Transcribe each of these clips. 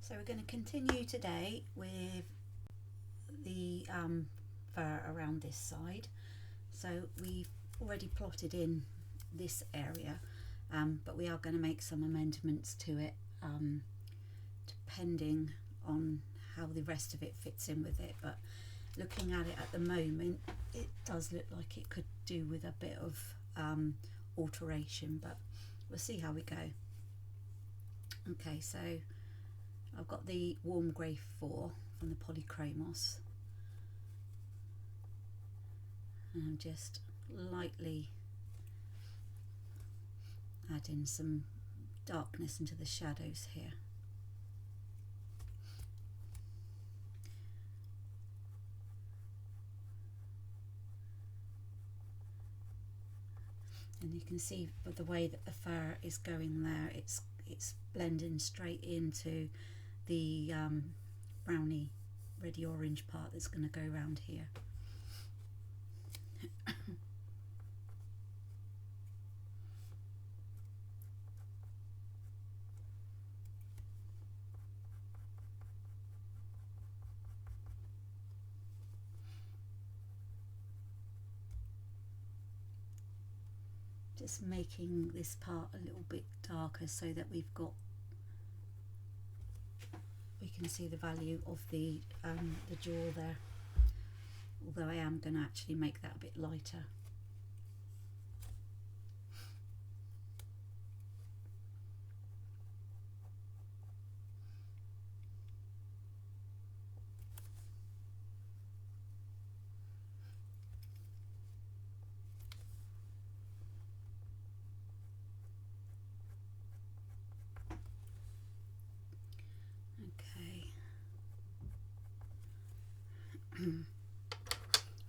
So we're going to continue today with the fur around this side. So we've already plotted in this area, but we are going to make some amendments to it depending on how the rest of it fits in with it. But looking at it at the moment, it does look like it could do with a bit of alteration, but we'll see how we go. Okay, so I've got the warm grey 4 from the Polychromos, and I'm just lightly adding some darkness into the shadows here. And you can see by the way that the fur is going there, it's blending straight into the browny reddy orange part that's going to go around here. Just making this part a little bit darker so that we can see the value of the jaw there, although I am going to actually make that a bit lighter.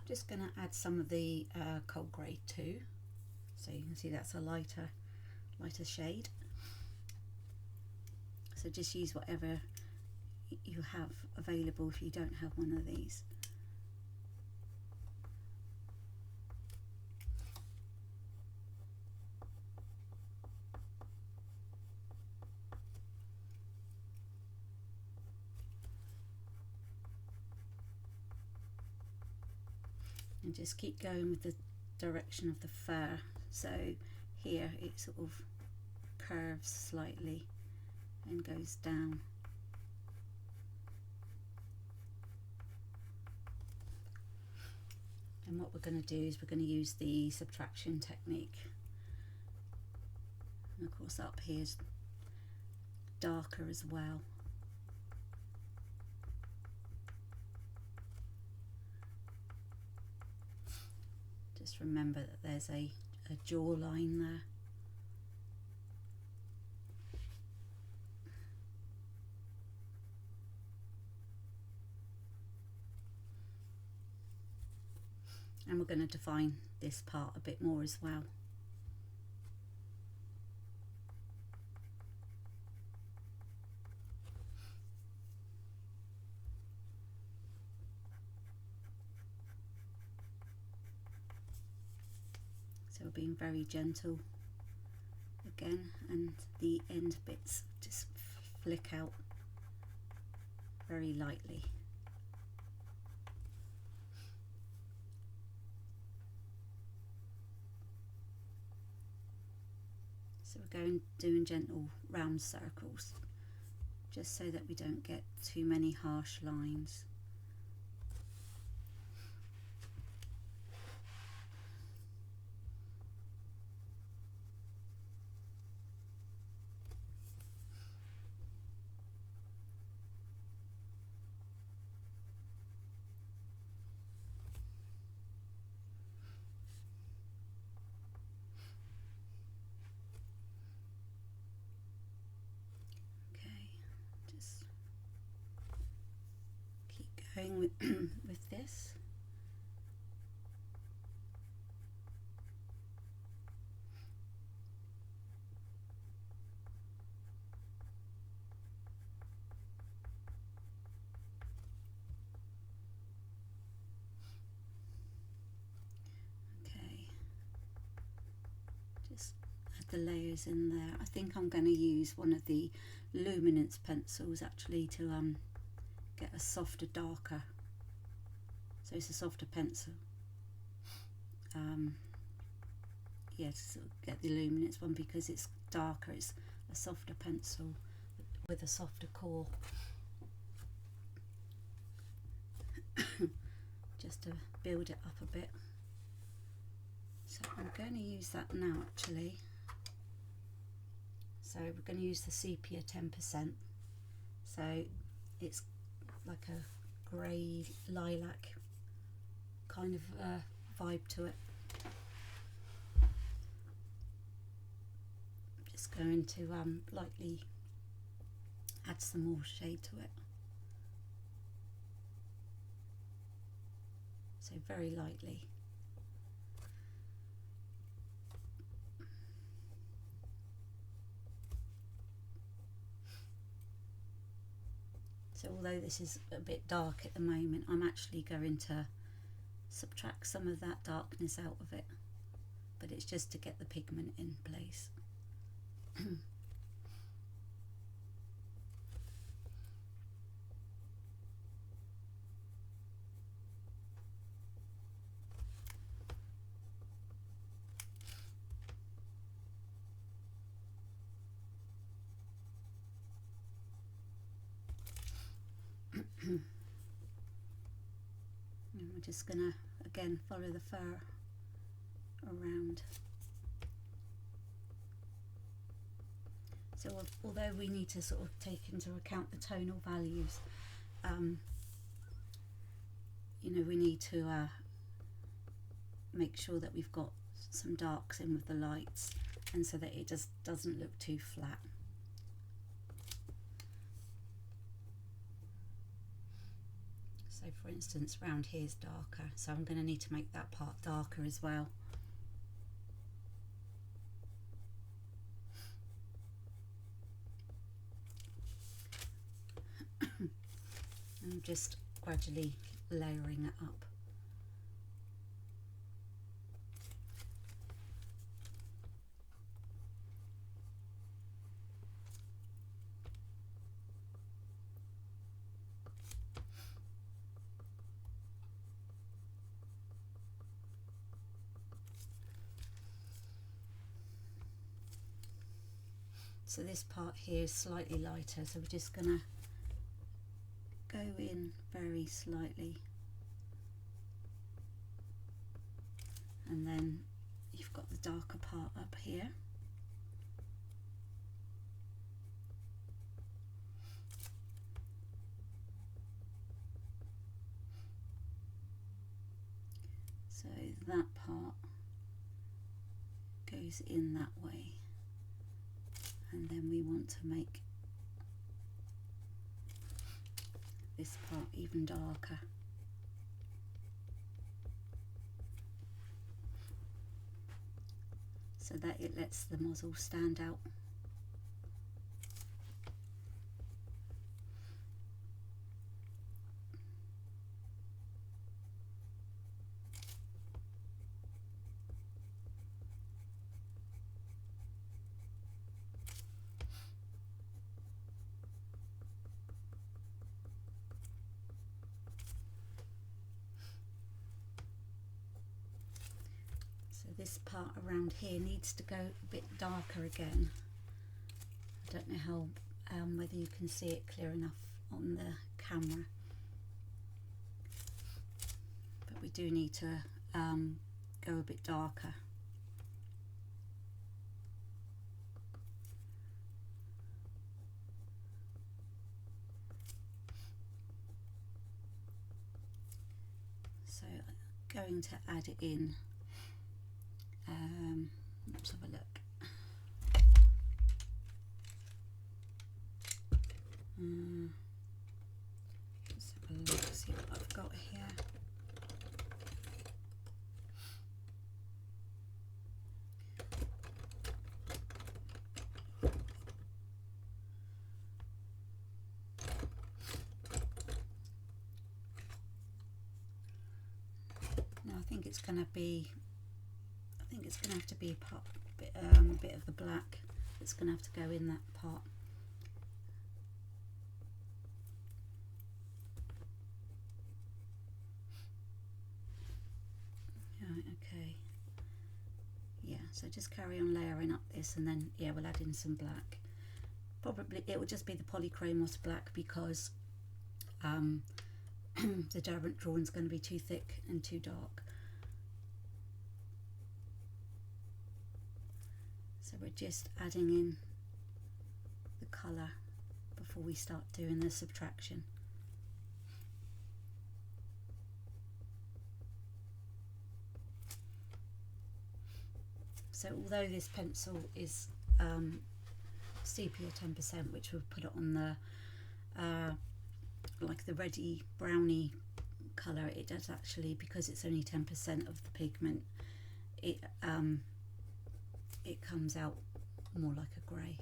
Just going to add some of the cold grey too, so you can see that's a lighter shade. So just use whatever you have available if you don't have one of these. And just keep going with the direction of the fur. So here it sort of curves slightly and goes down. And what we're going to do is we're going to use the subtraction technique. And of course up here is darker as well. Just remember that there's a jawline there. And we're going to define this part a bit more as well. So we're being very gentle again, and the end bits just flick out very lightly. So we're doing gentle round circles, just so that we don't get too many harsh lines. Going with this. Okay, just add the layers in there. I think I'm going to use one of the luminance pencils actually to get a softer, darker, so it's a softer pencil. Yeah, to sort of get the luminance one, because it's darker, it's a softer pencil with a softer core. Just to build it up a bit. So I'm going to use that now actually. So we're going to use the sepia 10%. So it's like a grey lilac kind of vibe to it. I'm just going to lightly add some more shade to it. So very lightly. So although this is a bit dark at the moment, I'm actually going to subtract some of that darkness out of it, but it's just to get the pigment in place. And we're just going to again follow the fur around. So although we need to sort of take into account the tonal values, you know, we need to make sure that we've got some darks in with the lights, and so that it just doesn't look too flat. So for instance, round here is darker, so I'm going to need to make that part darker as well. I'm just gradually layering it up. So this part here is slightly lighter, so we're just going to go in very slightly, and then you've got the darker part up here. So that part goes in that way, and then we want to make this part even darker. So that it lets the muzzle stand out. This part around here needs to go a bit darker again. I don't know how whether you can see it clear enough on the camera, but we do need to go a bit darker. So I'm going to add it in. Let's have a look. Let's have a look, see what I've got here. Now I think it's going to be, it's going to have to be a bit of the black that's going to have to go in that part, so just carry on layering up this, and then yeah, we'll add in some black. Probably it will just be the polychromos black, because the direct drawing is going to be too thick and too dark. So we're just adding in the colour before we start doing the subtraction. So although this pencil is sepia 10%, which we'll put it on the like the reddy browny colour, it does actually, because it's only 10% of the pigment, it comes out more like a grey.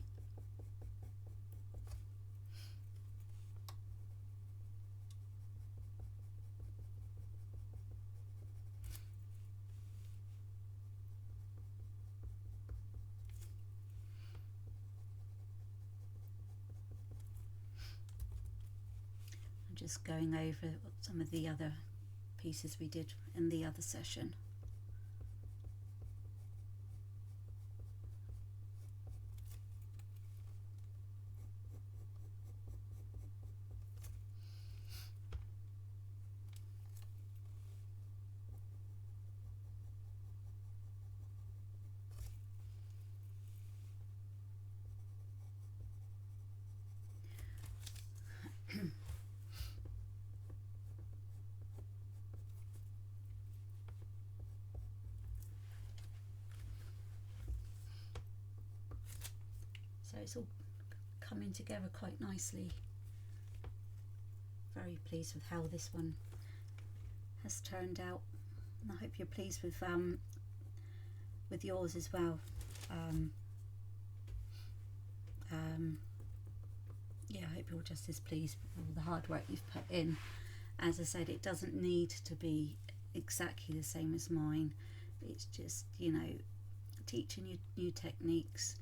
Just going over some of the other pieces we did in the other session. So it's all coming together quite nicely. Very pleased with how this one has turned out, and I hope you're pleased with yours as well. Yeah, I hope you're just as pleased with all the hard work you've put in. As I said, it doesn't need to be exactly the same as mine. It's just, you know, teaching you new techniques,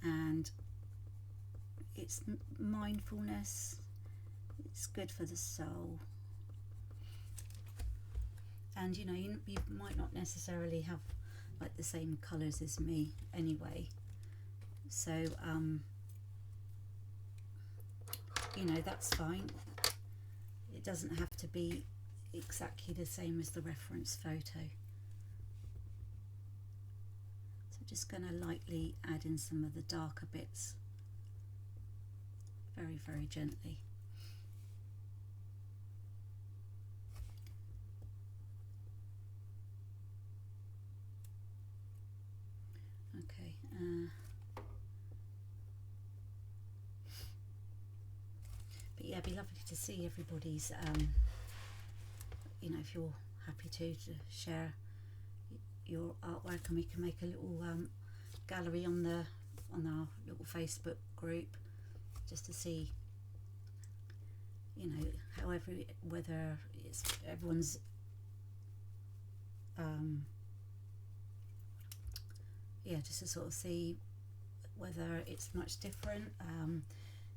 and it's mindfulness. It's good for the soul, and you know, you might not necessarily have like the same colours as me anyway, so you know, that's fine. It doesn't have to be exactly the same as the reference photo. So just going to lightly add in some of the darker bits, very, very gently. Okay, but yeah, it'd be lovely to see everybody's, you know, if you're happy to share your artwork, and we can make a little gallery on our little Facebook group, just to see, you know, however, whether it's everyone's yeah, just to sort of see whether it's much different,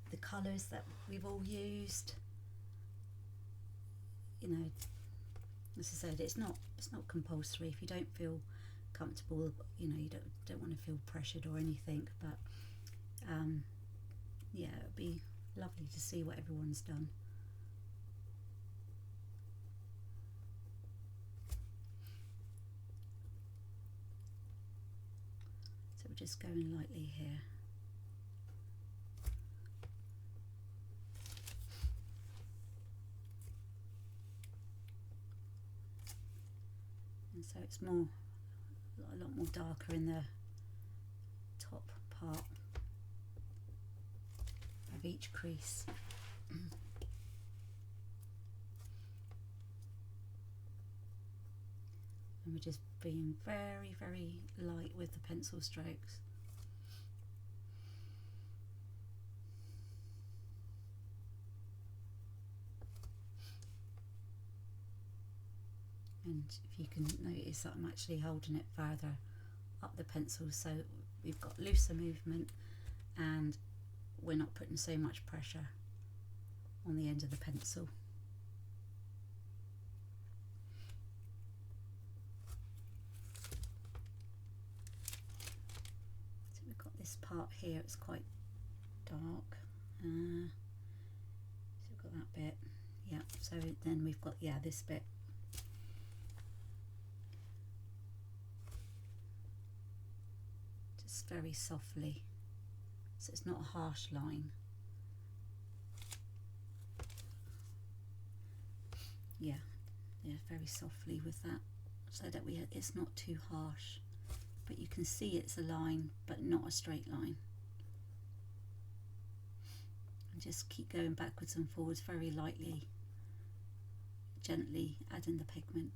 the colours that we've all used. You know, as I said, it's not compulsory. If you don't feel comfortable, you know, you don't want to feel pressured or anything, but yeah, it'd be lovely to see what everyone's done. So we're just going lightly here. And so it's more, a lot more darker in the top part of each crease. And we're just being very, very light with the pencil strokes. And if you can notice that I'm actually holding it further up the pencil, so we've got looser movement and we're not putting so much pressure on the end of the pencil. part here, it's quite dark. So we've got that bit, yeah. So then we've got, yeah, this bit. Just very softly, so it's not a harsh line. Yeah, very softly with that, so that it's not too harsh, but you can see it's a line, but not a straight line. And just keep going backwards and forwards very lightly, gently adding the pigment.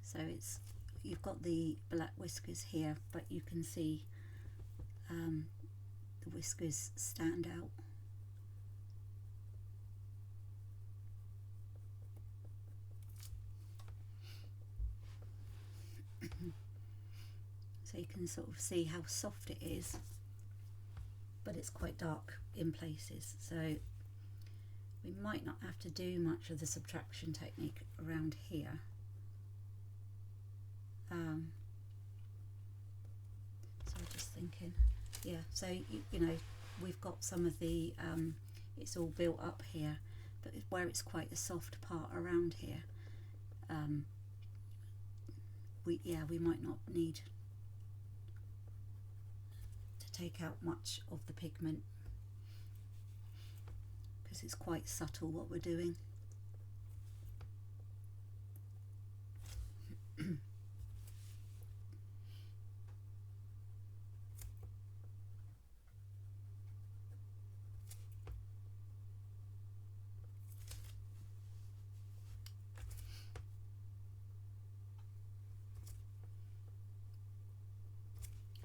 So you've got the black whiskers here, but you can see the whiskers stand out. So you can sort of see how soft it is, but it's quite dark in places. So we might not have to do much of the subtraction technique around here. So I'm just thinking, yeah, so you know, we've got some of the it's all built up here, but where it's quite a soft part around here, we might not need to take out much of the pigment, because it's quite subtle what we're doing.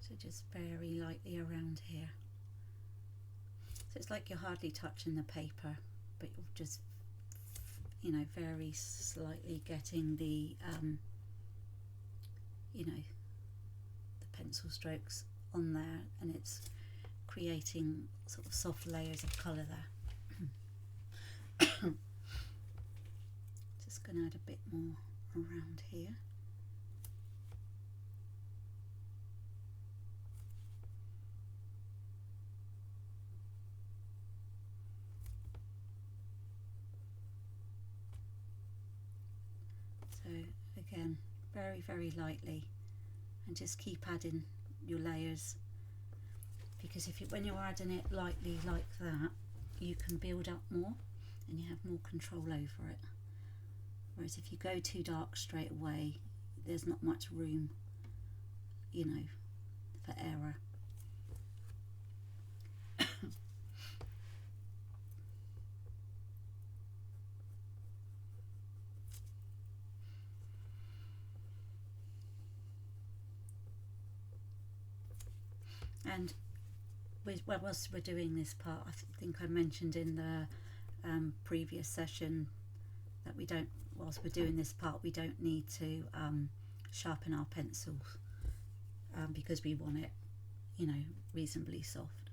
So just very lightly around here. So it's like you're hardly touching the paper, but you're just, you know, very slightly getting the, you know, the pencil strokes on there, and it's creating sort of soft layers of colour there. Just going to add a bit more around here. So again, very, very lightly, and just keep adding your layers, because when you're adding it lightly like that, you can build up more and you have more control over it. Whereas if you go too dark straight away, there's not much room, you know, for error. And whilst we're doing this part, I think I mentioned in the previous session that whilst we're doing this part, we don't need to sharpen our pencils, because we want it, you know, reasonably soft.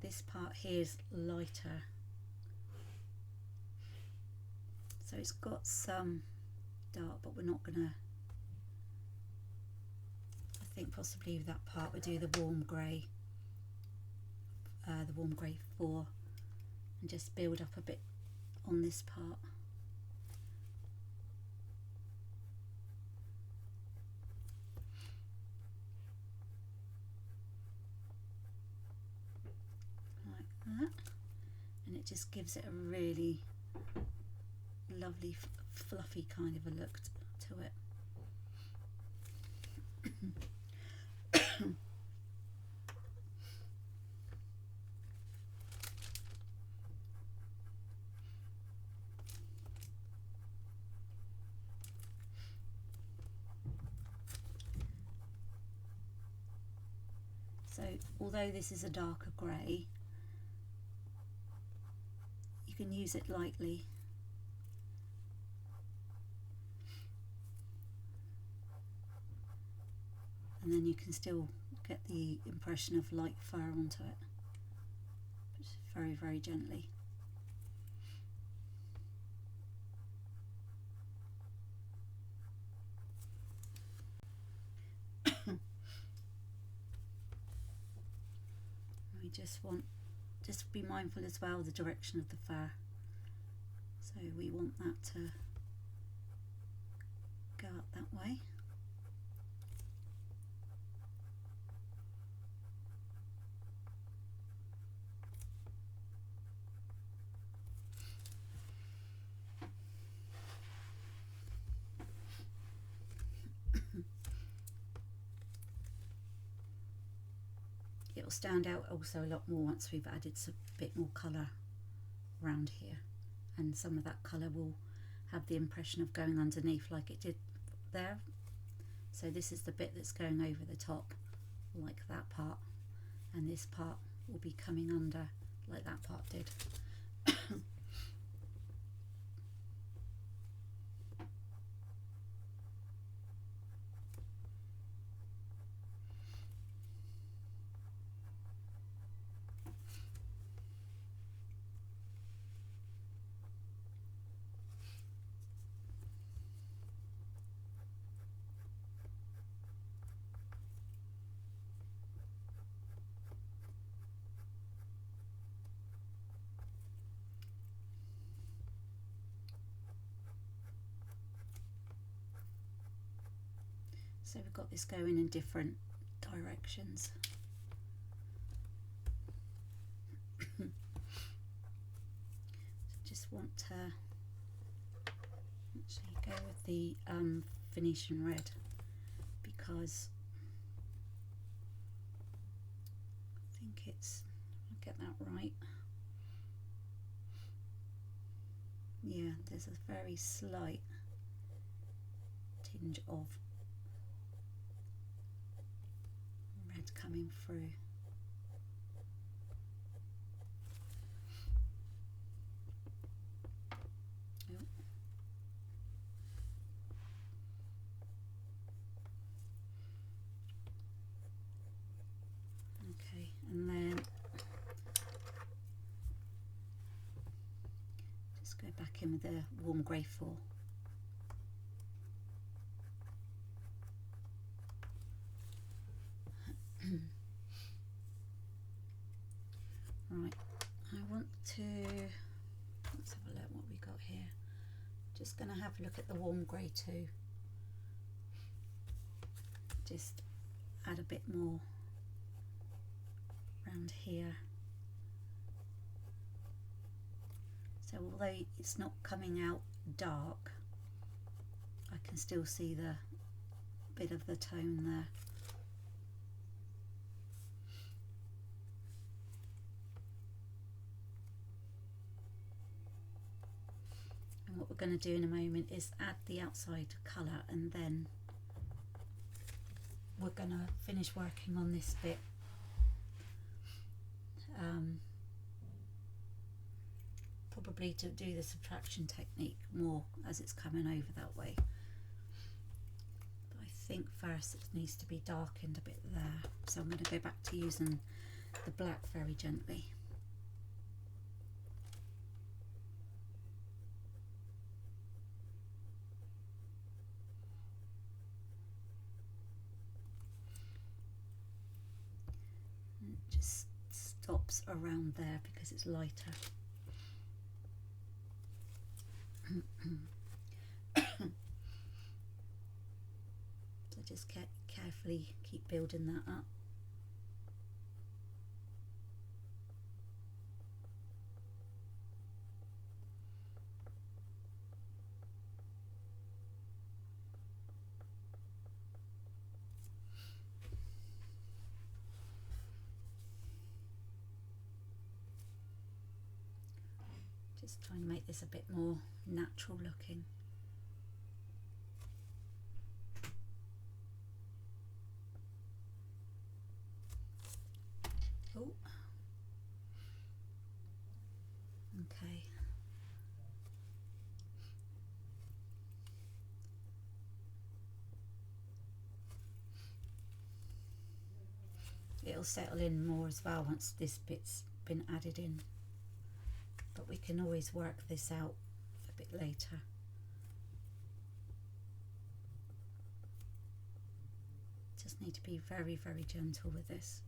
This part here is lighter, so it's got some dark, but we're not gonna, I think possibly with that part we'll do the warm grey 4, and just build up a bit on this part. Like that, and it just gives it a really lovely fluffy kind of a look to it. So although this is a darker grey, you can use it lightly. And then you can still get the impression of light fur onto it, just very, very gently. We just be mindful as well of the direction of the fur. So we want that to go up that way. It'll stand out also a lot more once we've added a bit more colour around here, and some of that colour will have the impression of going underneath like it did there. So this is the bit that's going over the top like that part, and this part will be coming under like that part did. So we've got this going in different directions. So just want to actually go with the Venetian red, because I think it's, I'll get that right. Yeah, there's a very slight tinge of red coming through. Okay, and then just go back in with the warm grey 4. Right, I want to, let's have a look what we got here. Just going to have a look at the warm grey too. Just add a bit more around here. So although it's not coming out dark, I can still see the bit of the tone there. What we're going to do in a moment is add the outside colour, and then we're going to finish working on this bit. Probably to do the subtraction technique more as it's coming over that way. But I think first it needs to be darkened a bit there. So I'm going to go back to using the black very gently. Just stops around there because it's lighter. So just carefully keep building that up. Just trying to make this a bit more natural looking. Okay. It'll settle in more as well once this bit's been added in, but we can always work this out a bit later. Just need to be very, very gentle with this.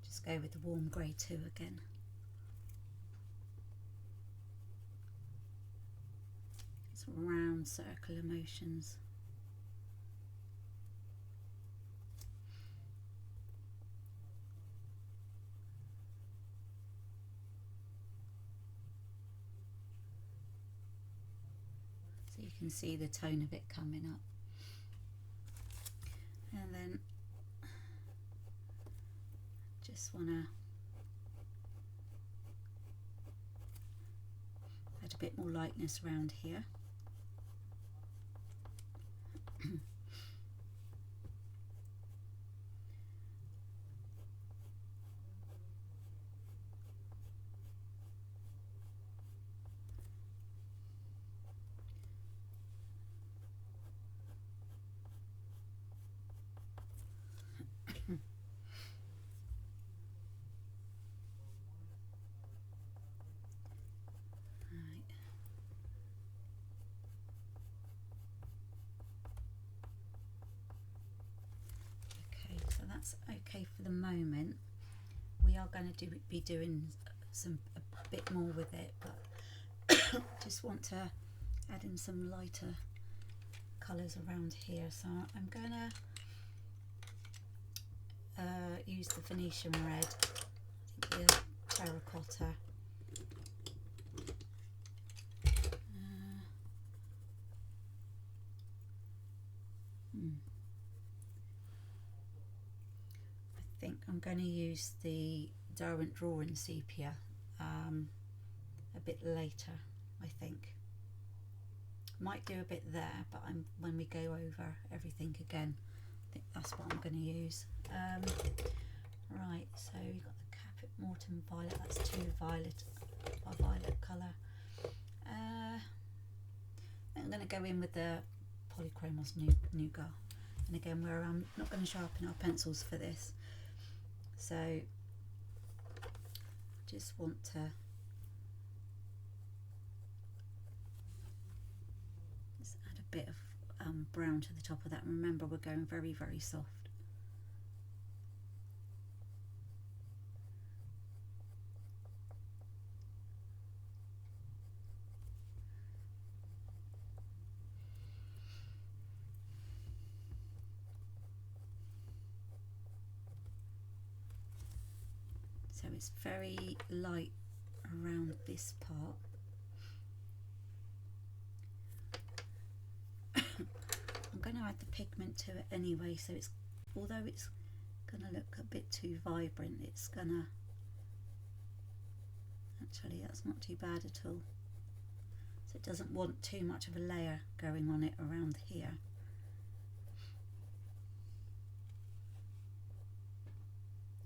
Just go with the warm grey 2 again. It's round circular motions. So you can see the tone of it coming up. And then just want to add a bit more lightness around here. Okay for the moment. We are going to be doing a bit more with it, but just want to add in some lighter colours around here. So I'm going to use the Venetian red, the terracotta. I think I'm going to use the Derwent Drawing Sepia a bit later. I think might do a bit there, but when we go over everything again, I think that's what I'm going to use. Right, so we've got the Caput Mortem Violet. That's too violet, a violet colour. I'm going to go in with the Polychromos Nougat, and again where I'm not going to sharpen our pencils for this. So just want to just add a bit of brown to the top of that. And remember, we're going very, very soft. So it's very light around this part. I'm going to add the pigment to it anyway, so it's, although it's going to look a bit too vibrant, it's going to, actually that's not too bad at all. So it doesn't want too much of a layer going on it around here.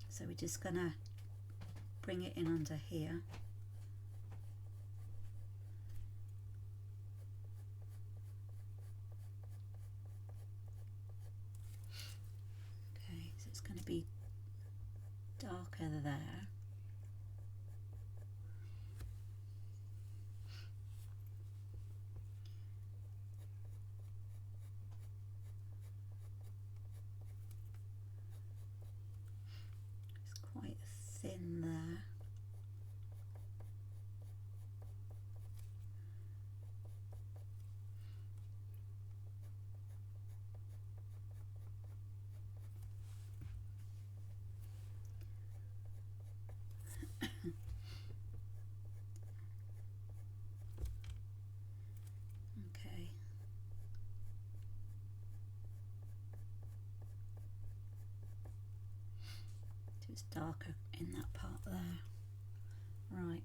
So we're just going to bring it in under here. Okay, so it's going to be darker there. It's quite thin there. Okay. So it's darker in that part there. Right.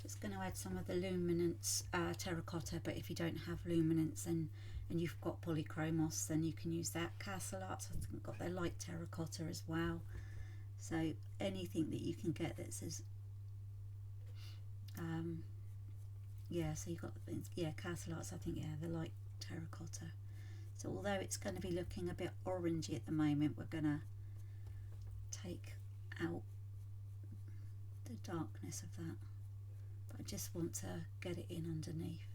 Just going to add some of the luminance terracotta, but if you don't have luminance and you've got polychromos, then you can use that. Castle Arts have got their light terracotta as well. So anything that you can get that says, yeah, so you've got, yeah, Castle Arts, I think, yeah, the light terracotta. So although it's going to be looking a bit orangey at the moment, we're going to take out the darkness of that. But I just want to get it in underneath.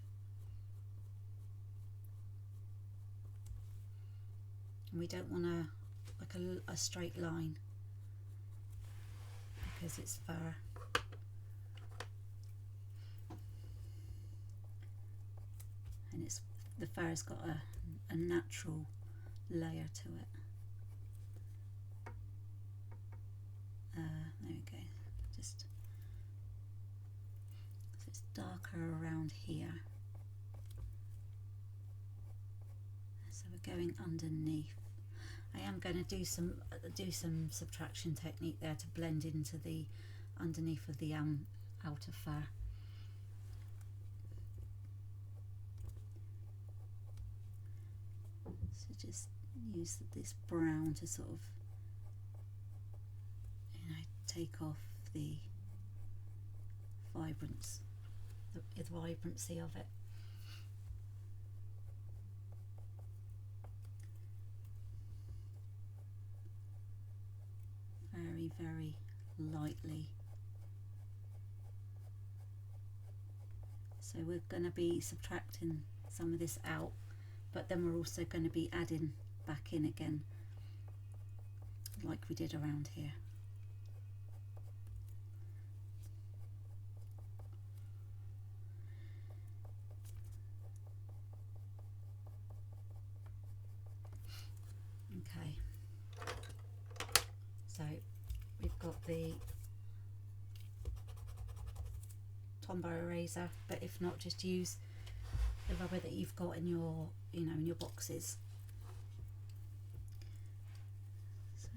And we don't want like a straight line, because it's fur. And the fur's got a natural layer to it. There we go. Just so it's darker around here. So we're going underneath. I am going to do some subtraction technique there to blend into the underneath of the outer fur. So just use this brown to sort of, you know, take off the vibrancy of it. Very, very lightly. So we're going to be subtracting some of this out, but then we're also going to be adding back in again, like we did around here. Okay, so we've got the Tombow eraser, but if not, just use the rubber that you've got in your, you know, in your boxes. So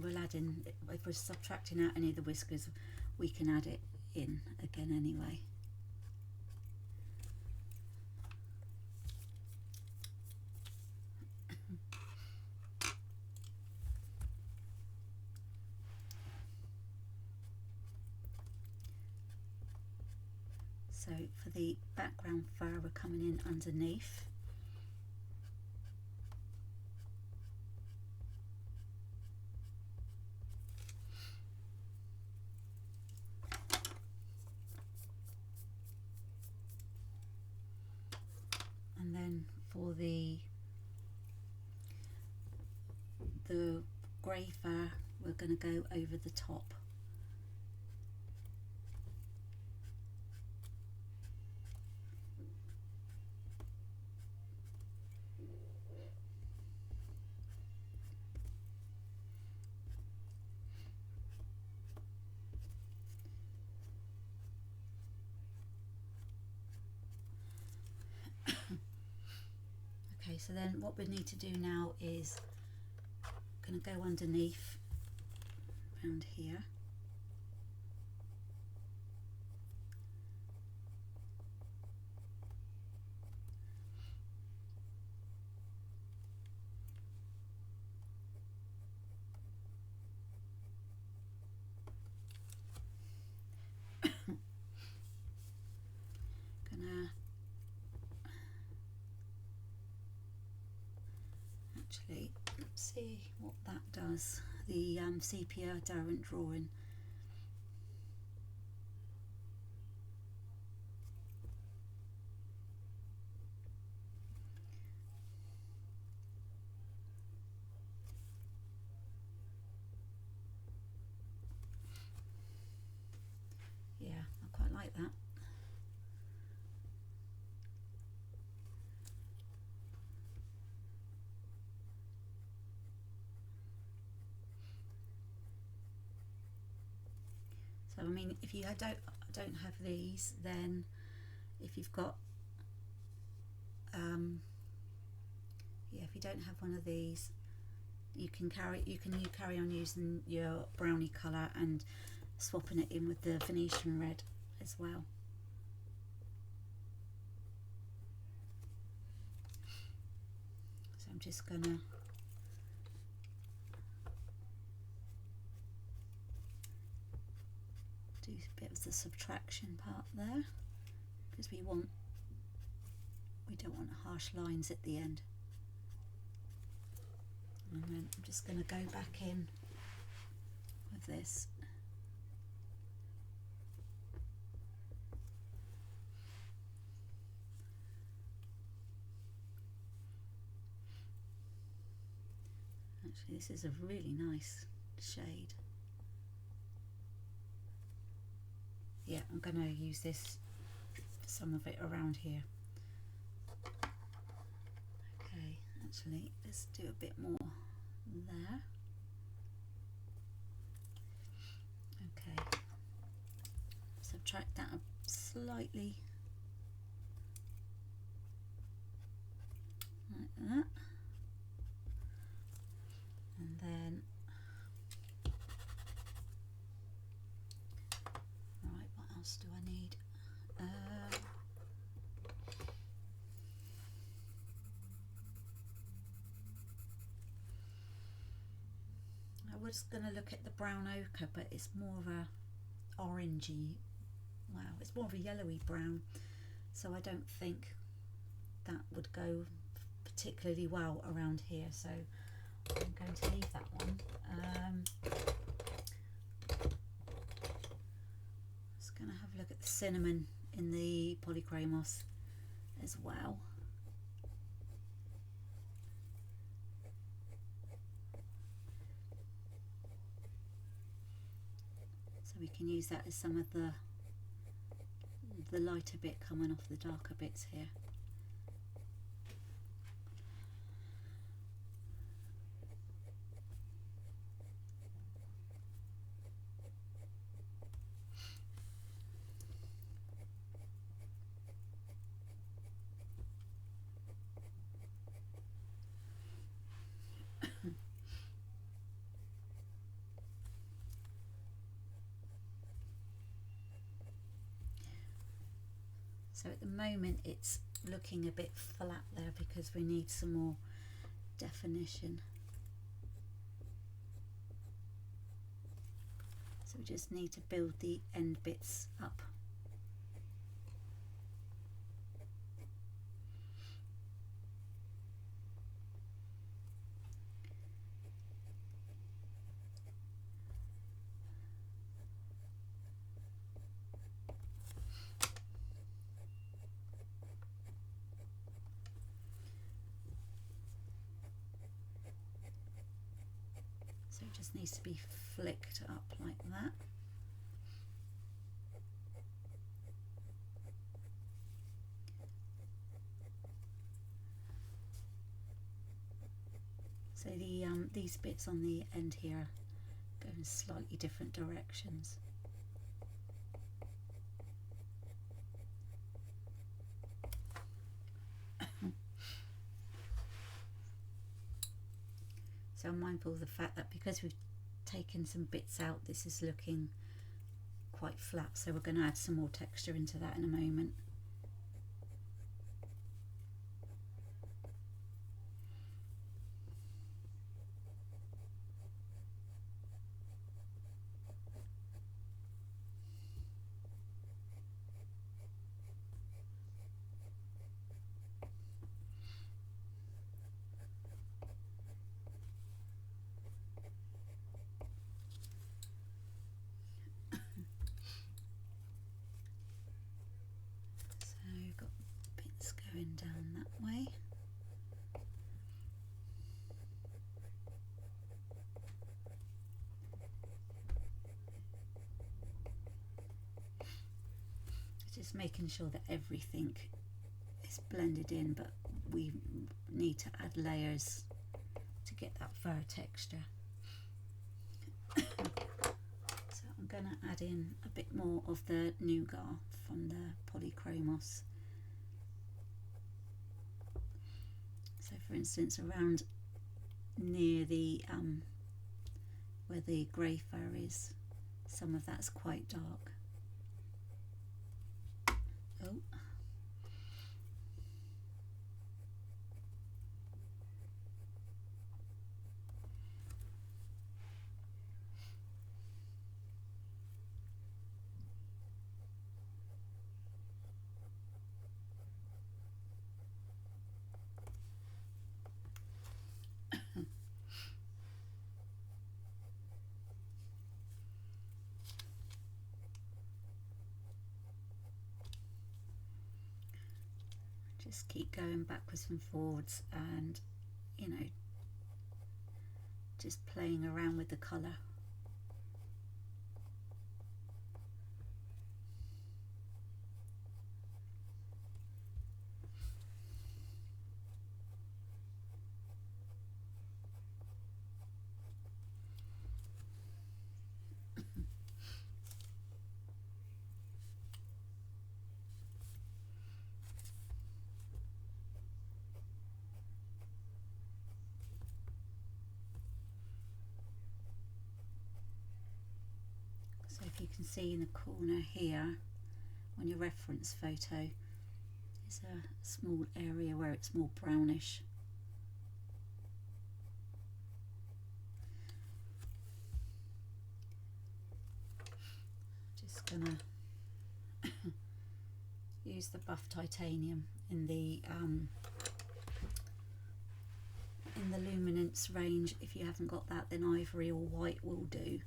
we'll add in, if we're subtracting out any of the whiskers, we can add it in again anyway. So for the background fur, we're coming in underneath. And then for the grey fur, we're going to go over the top. Okay, so then what we need to do now is going to go underneath around here. Actually, let's see what that does. The sepia Derwent drawing. Yeah, I quite like that. So I mean, if you don't have these, then if you've got yeah, if you don't have one of these, you can carry on using your brownie colour and swapping it in with the Venetian red as well. So I'm just gonna do a bit of the subtraction part there, because we don't want harsh lines at the end. And then I'm just going to go back in with this. Actually, this is a really nice shade. Yeah, I'm going to use this, some of it around here. Okay, actually, let's do a bit more there. Okay, subtract that slightly like that, and then right, what else do I need? I was going to look at the brown ochre, but it's more of a orangey, wow, it's more of a yellowy brown, so I don't think that would go particularly well around here, so I'm going to leave that one. Just going to have a look at the cinnamon in the polychromos as well. So we can use that as some of the lighter bit coming off the darker bits here. So at the moment it's looking a bit flat there because we need some more definition. So we just need to build the end bits up. So it just needs to be flicked up like that. So these bits on the end here go in slightly different directions. So I'm mindful of the fact that because we've taken some bits out, this is looking quite flat, so we're going to add some more texture into that in a moment. Going down that way. Just making sure that everything is blended in, but we need to add layers to get that fur texture. So I'm going to add in a bit more of the nougat from the polychromos. So For instance, around near the where the grey fur is, some of that's quite dark. Oh. Just keep going backwards and forwards and, you know, just playing around with the colour. So if you can see in the corner here on your reference photo, there's a small area where it's more brownish. Just gonna use the buff titanium in the luminance range. If you haven't got that, then ivory or white will do.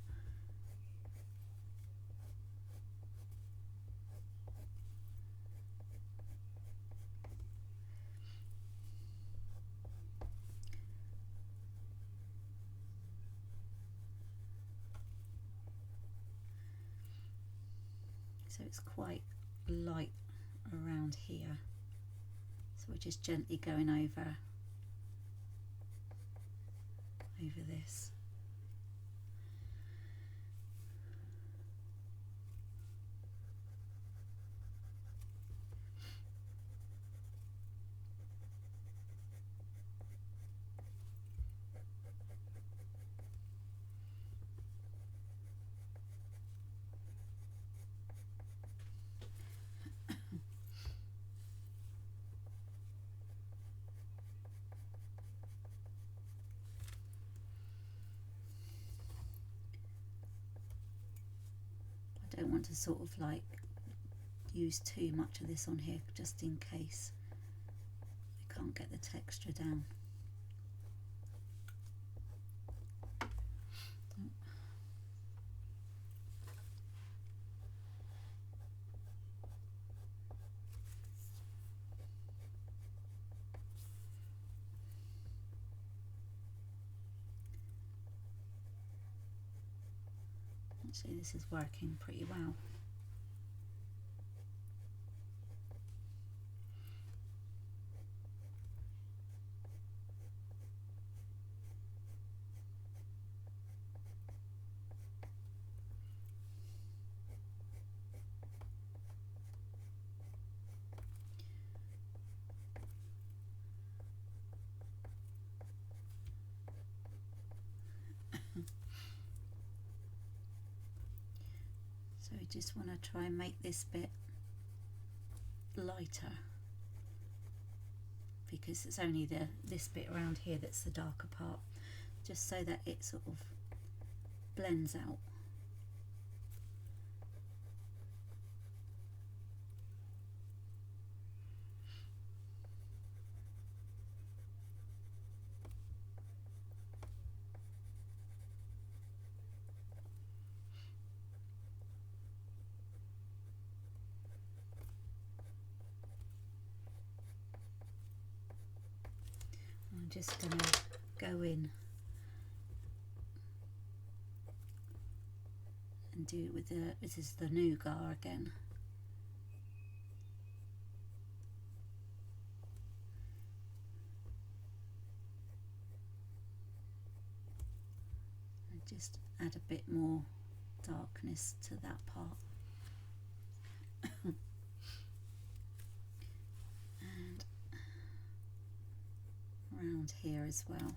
So it's quite light around here, so we're just gently going over this. I don't want to sort of like use too much of this on here, just in case I can't get the texture down. Actually, this is working pretty well. So we just want to try and make this bit lighter, because it's only this bit around here that's the darker part, just so that it sort of blends out. I'm just going to go in and do it with this is the nougat again. And just add a bit more darkness to that part. And around around here as well.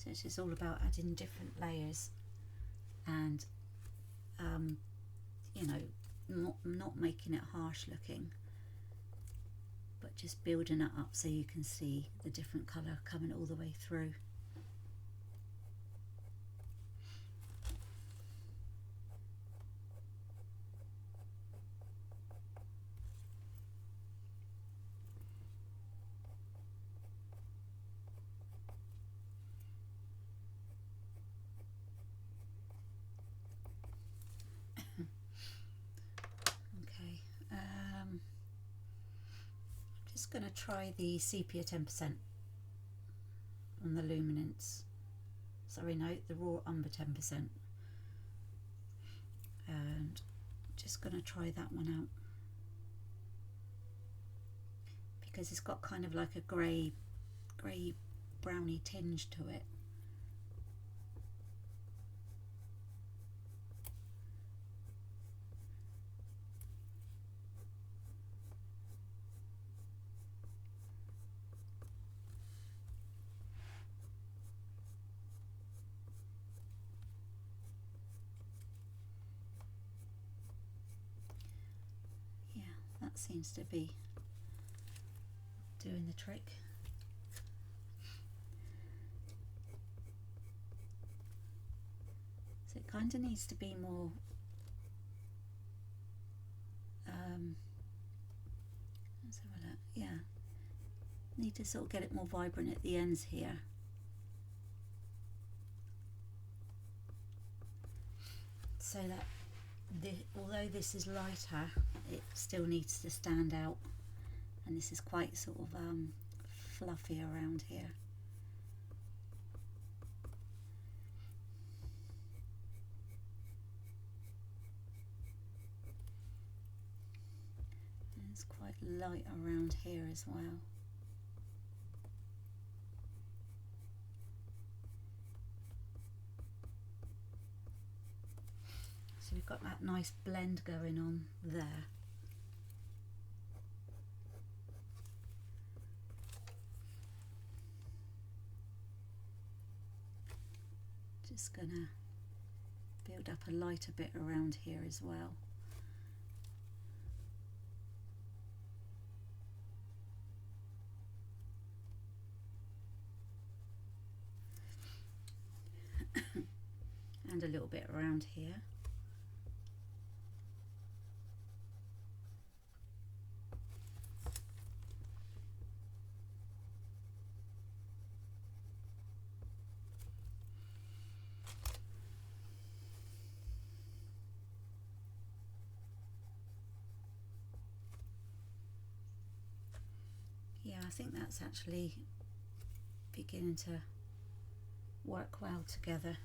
So it's just all about adding different layers and you know, not making it harsh looking, but just building it up so you can see the different colour coming all the way through. Going to try the sepia 10% on the luminance. Sorry, no, the raw umber 10%. And just going to try that one out because it's got kind of like a grey browny tinge to it. That seems to be doing the trick. So it kind of needs to be more let's have a look. Yeah, need to sort of get it more vibrant at the ends here. So that although this is lighter, it still needs to stand out, and this is quite sort of fluffy around here. And it's quite light around here as well. So we've got that nice blend going on there. Just gonna build up a lighter bit around here as well. And a little bit around here. Yeah, I think that's actually beginning to work well together.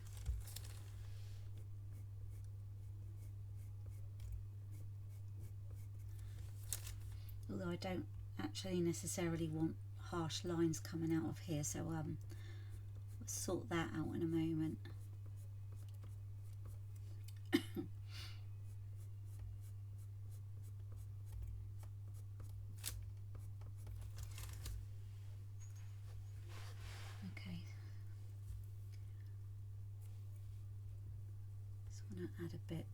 Although I don't actually necessarily want harsh lines coming out of here, so we'll sort that out in a moment. Okay, just want to add a bit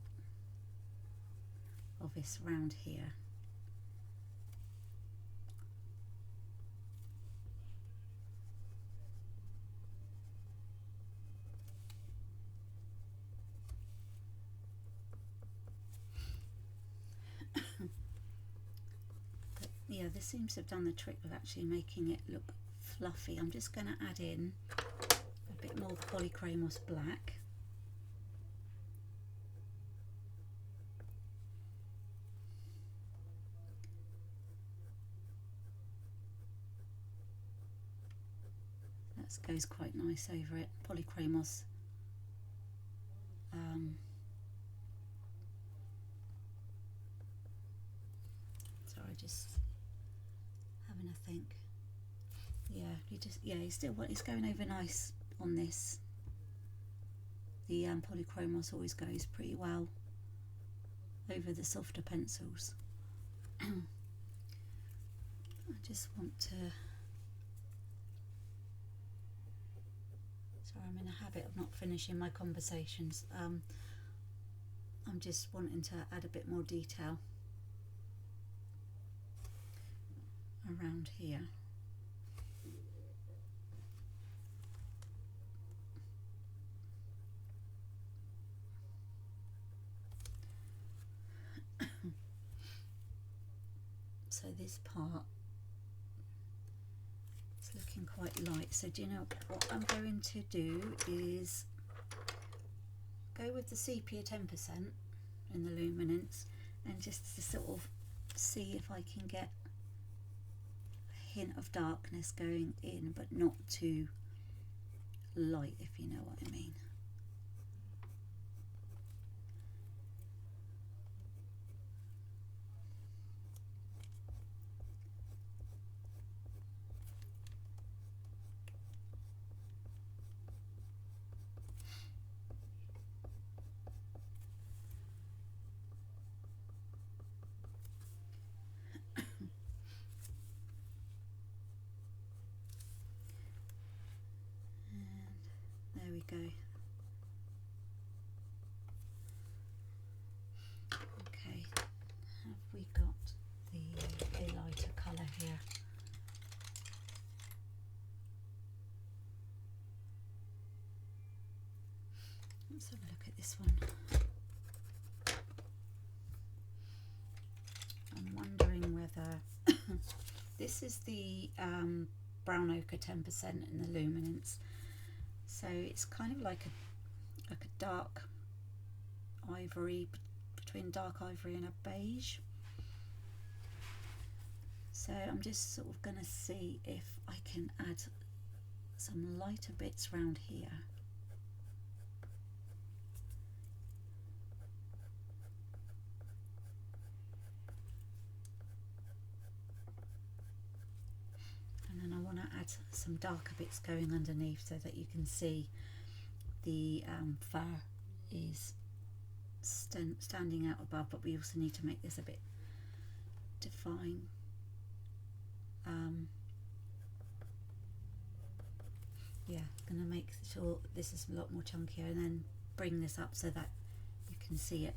of this round here. Yeah, this seems to have done the trick of actually making it look fluffy. I'm just going to add in a bit more polychromos black. that goes quite nice over it. Polychromos. Sorry, just having a think. Yeah, it's going over nice on this. The Polychromos always goes pretty well over the softer pencils. I just want to, sorry, I'm in a habit of not finishing my conversations. I'm just wanting to add a bit more detail around here. So this part is looking quite light. So do you know what I'm going to do is go with the sepia 10% in the luminance, and just to sort of see if I can get a hint of darkness going in, but not too light, if you know what I mean. There we go. Okay, have we got a lighter colour here? Let's have a look at this one. I'm wondering whether this is the brown ochre 10% in the luminance. So it's kind of like a dark ivory, between dark ivory and a beige. So I'm just sort of going to see if I can add some lighter bits around here. And then I want to add some darker bits going underneath so that you can see the fur is standing out above, but we also need to make this a bit defined. Yeah, going to make sure this is a lot more chunkier, and then bring this up so that you can see it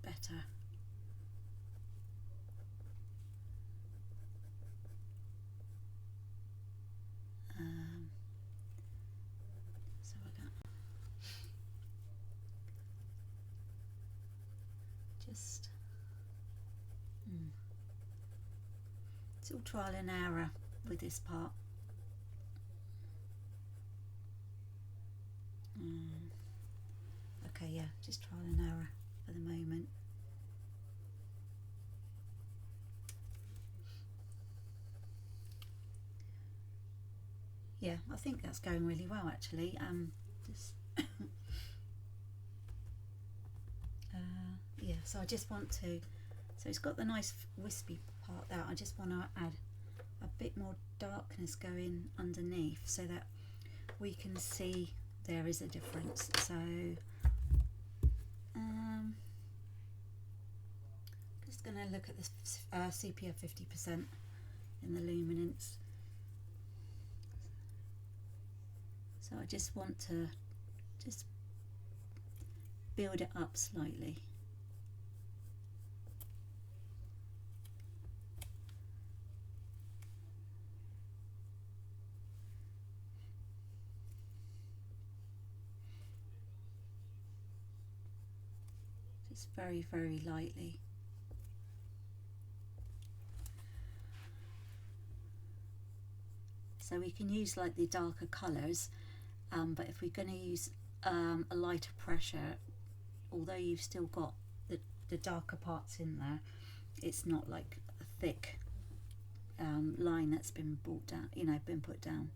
better. So I got just it's all trial and error with this part. Okay, yeah, just trial and error for the moment. Yeah, I think that's going really well actually. Yeah, so I just want to, so it's got the nice wispy part there. I just want to add a bit more darkness going underneath so that we can see there is a difference. So just going to look at this sepia 50% in the luminance. So I just want to just build it up slightly. Just very, very lightly. So we can use like the darker colours, but if we're going to use a lighter pressure, although you've still got the darker parts in there, it's not like a thick line that's been brought down, been put down.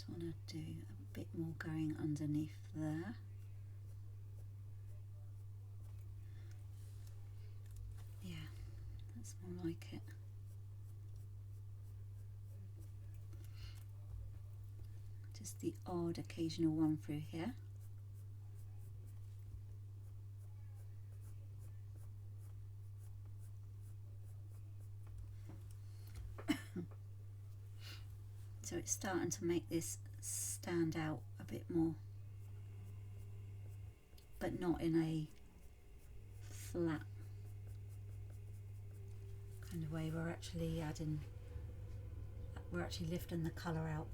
Just want to do a bit more going underneath there. Yeah, that's more like it. Just the odd occasional one through here. So it's starting to make this stand out a bit more, but not in a flat kind of way. We're actually lifting the colour out.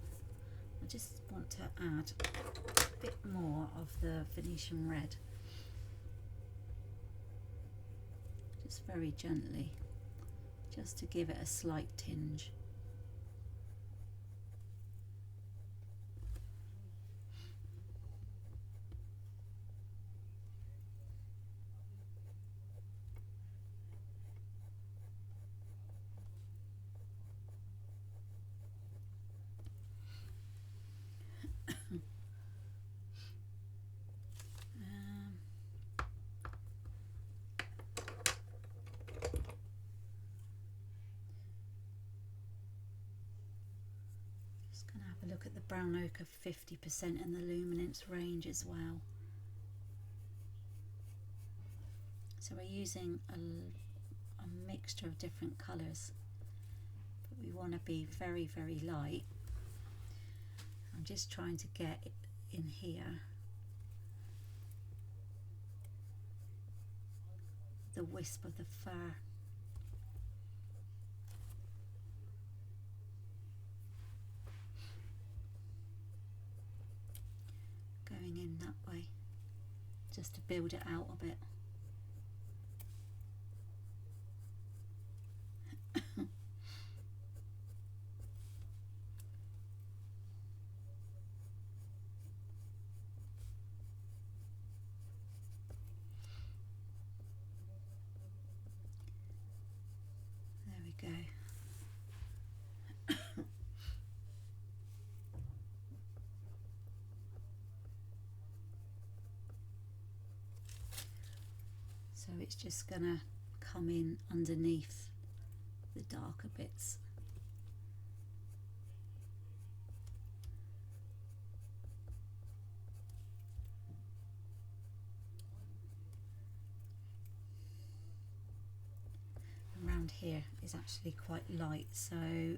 I just want to add a bit more of the Venetian red, just very gently, just to give it a slight tinge. Look at the brown ochre 50% in the luminance range as well. So we're using a mixture of different colours, but we want to be very, very light. I'm just trying to get in here the wisp of the fur. Going in that way, just to build it out a bit. There we go. So it's just going to come in underneath the darker bits. Around here is actually quite light, so I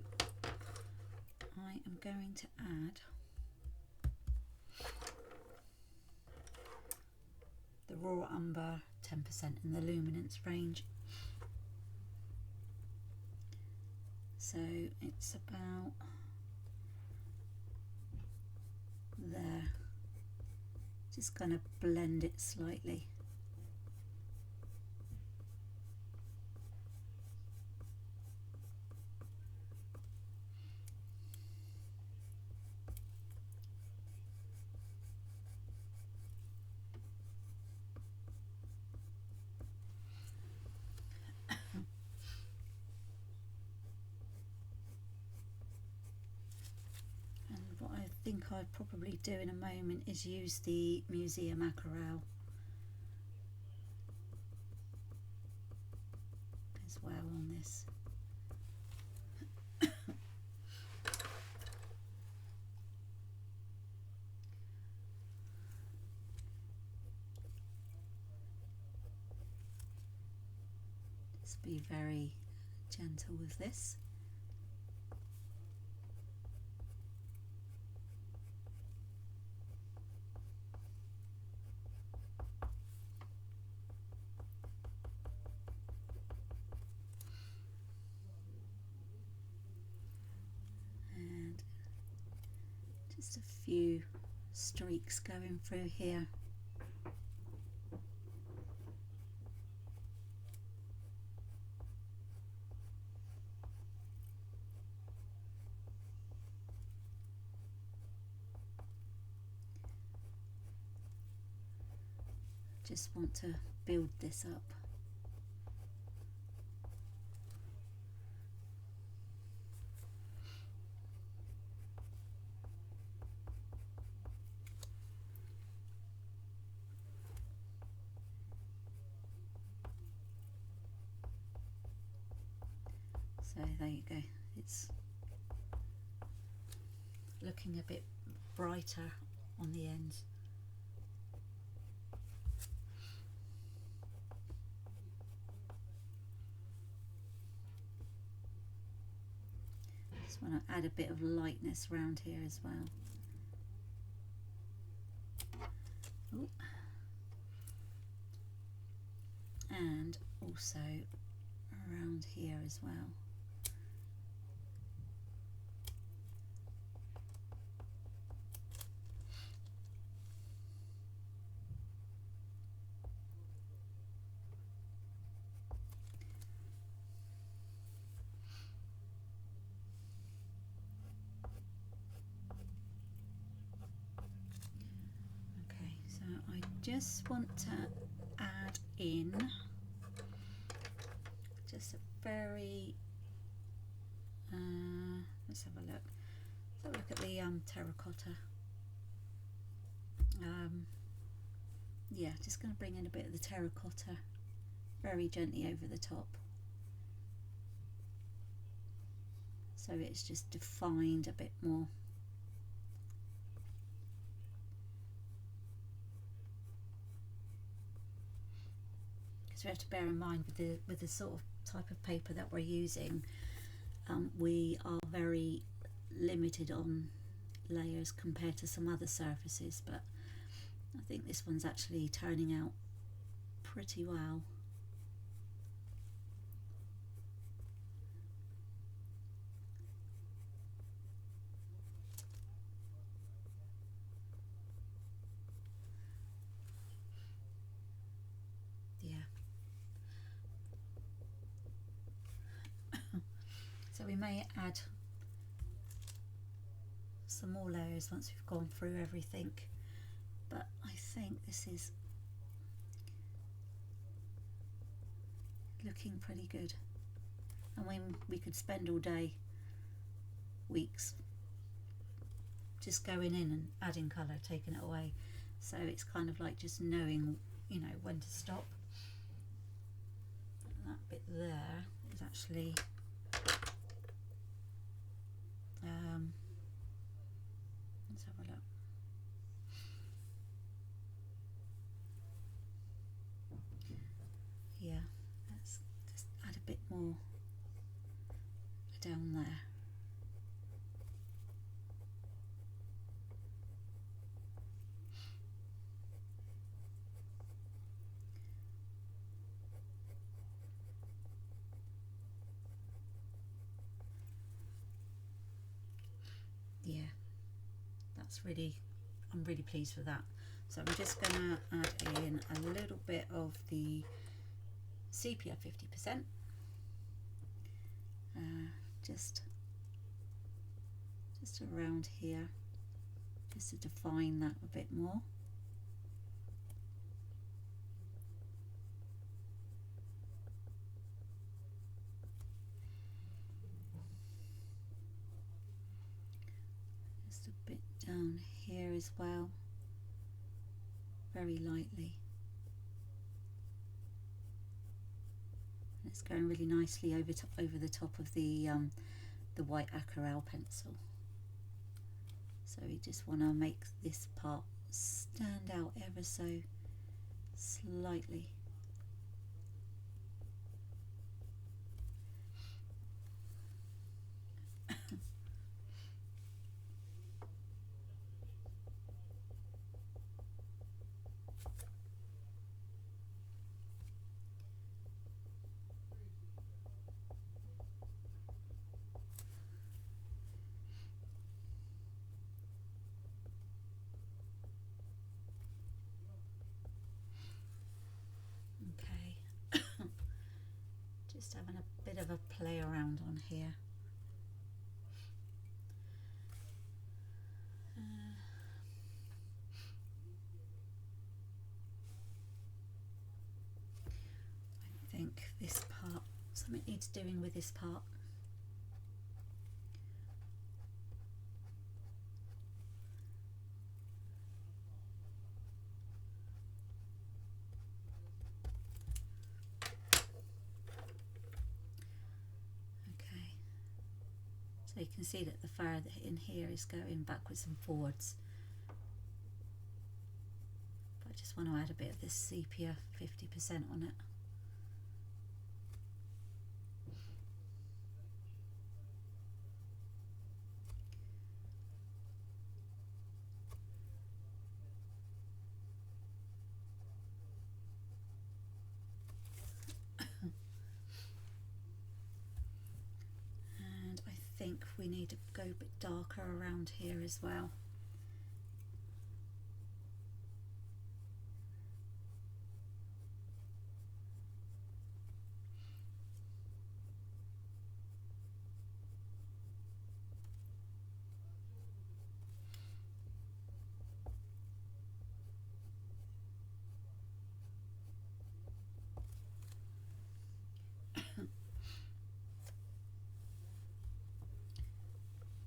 am going to add the raw umber 10% in the luminance range. So it's about there. Just going to blend it slightly. I think I'd probably do in a moment is use the Museum Aquarelle as well on this. Just be very gentle with this. Just a few streaks going through here. Just want to build this up. there you go. It's looking a bit brighter on the ends. Just want to add a bit of lightness around here as well. Ooh. And also around here as well. Okay, so I just want to add in just a very let's have a look. So look at the terracotta. Yeah, just going to bring in a bit of the terracotta very gently over the top, so it's just defined a bit more. Because we have to bear in mind with the sort of type of paper that we're using, we are very limited on layers compared to some other surfaces, but I think this one's actually turning out pretty well. Yeah. So we may add some more layers once we've gone through everything, but I think this is looking pretty good. I mean, we could spend all day, weeks, just going in and adding colour, taking it away. So it's kind of like just knowing, you know, when to stop. And that bit there is actually let's have a look. Yeah, let's just add a bit more down there. Yeah, that's really, I'm really pleased with that. So I'm just going to add in a little bit of the sepia 50%, just around here, just to define that a bit more. Just a bit down here as well, very lightly. And it's going really nicely over the top of the white aquarelle pencil. So we just want to make this part stand out ever so slightly. Just having a bit of a play around on here. I think this part, something needs doing with this part. Okay. So you can see that the fur in here is going backwards and forwards. But I just want to add a bit of this sepia 50% on it. And I think we need to go a bit darker around here as well.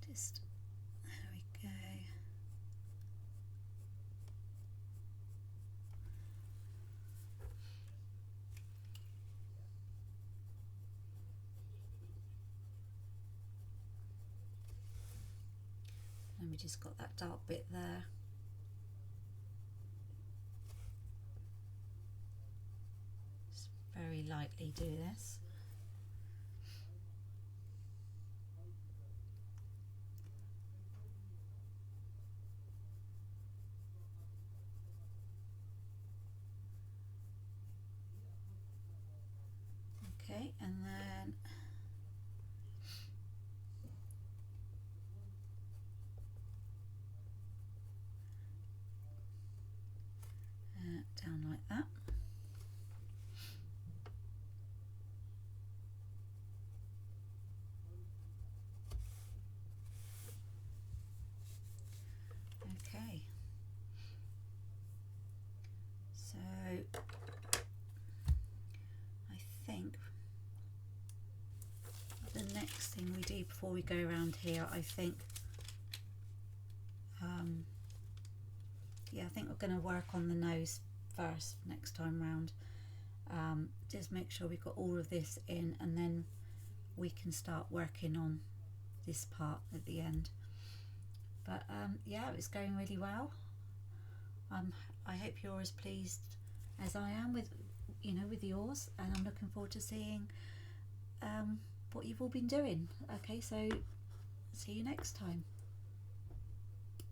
Just, there we go. And we just got that dark bit there. Just very lightly do this. Okay, and then down like that. Okay, so I think the next thing we do before we go around here, I think yeah, I think we're going to work on the nose first next time round. Just make sure we've got all of this in, and then we can start working on this part at the end. But yeah, it's going really well. I hope you're as pleased as I am with, with yours, and I'm looking forward to seeing what you've all been doing. Okay, so see you next time.